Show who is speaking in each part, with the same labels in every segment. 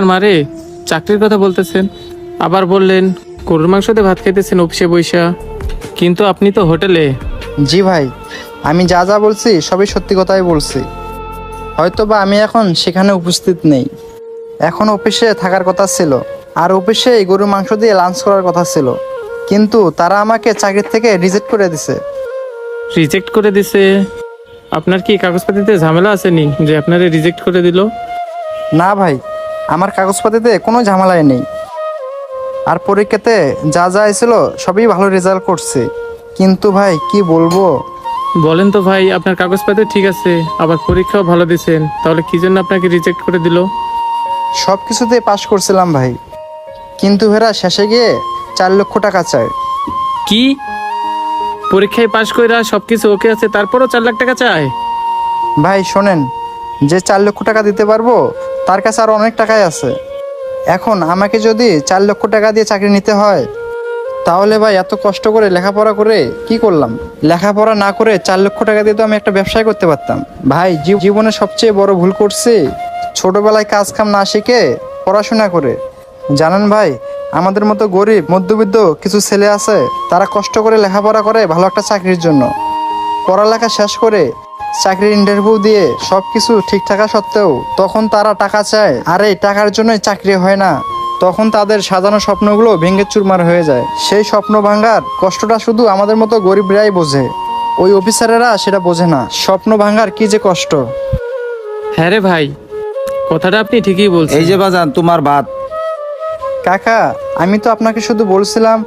Speaker 1: মারে চাকরির কথা বলতেছেন, আবার বললেন গরুর মাংস দিয়ে ভাত খাইতেছেন অফিসে বইসা, কিন্তু আপনি তো হোটেলে।
Speaker 2: জি ভাই, আমি যা যা বলছি সবই সত্যি কথাই বলছি। হয়তো বা আমি এখন সেখানে উপস্থিত নেই। এখন অফিসে থাকার কথা ছিল, আর অফিসে এই গরুর মাংস দিয়ে লাঞ্চ করার কথা ছিল, কিন্তু তারা আমাকে চাকরির থেকে রিজেক্ট করে দিছে।
Speaker 1: রিজেক্ট করে দিছে? আপনার কি কাগজপাতিতে ঝামেলা আসেনি যে আপনারে রিজেক্ট করে দিল?
Speaker 2: না ভাই, আমার কাগজপাতিতে কোনো ঝামেলাই নেই। আর পরীক্ষাতে যা যা ছিল সবই ভালো রেজাল্ট করছে, কিন্তু ভাই কি বলবো।
Speaker 1: বলেন তো ভাই, আপনার কাগজপাতি ঠিক আছে, আবার পরীক্ষাও ভালো দিয়েছেন, তাহলে কি জন্য আপনাকে রিজেক্ট করে দিল?
Speaker 2: সব কিছুতে পাশ করছিলাম ভাই, কিন্তু হেরা শেষে গিয়ে 4 লক্ষ টাকা চায়।
Speaker 1: কি? পরীক্ষায় পাশ কইরা সবকিছু ওকে আছে, তারপরও 4 লাখ টাকা চায়?
Speaker 2: ভাই শোনেন, যে 4 লক্ষ টাকা দিতে পারবো তার কাছে আর অনেক টাকাই আছে। এখন আমাকে যদি 4 লক্ষ টাকা দিয়ে চাকরি নিতে হয়, তাহলে ভাই এত কষ্ট করে লেখাপড়া করে কি করলাম? লেখাপড়া না করে 4 লক্ষ টাকা দিয়ে তো আমি একটা ব্যবসায় করতে পারতাম। ভাই জীবনে সবচেয়ে বড় ভুল করছি ছোটবেলায় কাজ কাম না শিখে পড়াশোনা করে। জানেন ভাই, আমাদের মতো গরিব মধ্যবিত্ত কিছু ছেলে আছে, তারা কষ্ট করে লেখাপড়া করে ভালো একটা চাকরির জন্য। পড়ালেখা শেষ করে চাকরির ইন্টারভিউ দিয়ে সব কিছু ঠিক থাকা সত্ত্বেও তখন তারা টাকা চায়, আর এই টাকার জন্যই চাকরি হয় না। তখন তাদের সাজানো স্বপ্নগুলো ভেঙে চুরমার হয়ে যায়। সেই স্বপ্ন ভাঙার কষ্টটা শুধু আমাদের মতো গরিবরাই বোঝে, ওই অফিসারেরা সেটা বোঝে না। স্বপ্ন ভাঙার কি যে কষ্ট।
Speaker 1: হ্যাঁ রে ভাই, কথাটা আপনি ঠিকই বলছেন।
Speaker 3: এই যে বাজান তোমার ভাত।
Speaker 2: কাকা, আমি তো আপনাকে শুধু বলছিলাম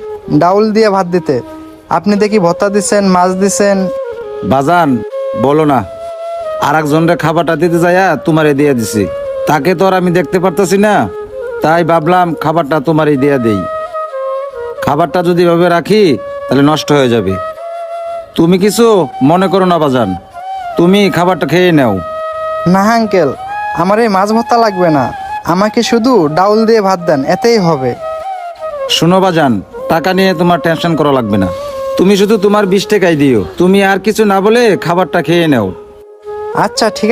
Speaker 2: ডাউল দিয়ে ভাত দিতে, আপনি দেখি ভর্তা দিছেন, মাছ দিছেন।
Speaker 3: বাজান বলো না, আর একজনের খাবারটা দিতে যাইয়া তোমারে দিয়ে দিছি, তাকে তো আর আমি দেখতে পারতেছি না, তাই ভাবলাম খাবারটা তোমারই দিয়ে দেই। খাবারটা যদি এভাবে রাখি তাহলে নষ্ট হয়ে যাবে। তুমি কিছু মনে করো না বাজান, তুমি খাবারটা খেয়ে নাও।
Speaker 2: না আঙ্কেল, আমার এই মাছ ভর্তা লাগবে না, আমাকে শুধু ডাউল দিয়ে ভাত দেন, এতেই হবে।
Speaker 3: শোনো বাজান, টাকা নিয়ে তোমার টেনশন করা লাগবে না, তুমি শুধু তোমার 20 টাকাই দিও। তুমি আর কিছু না বলে খাবারটা খেয়ে নাও।
Speaker 2: আচ্ছা ঠিক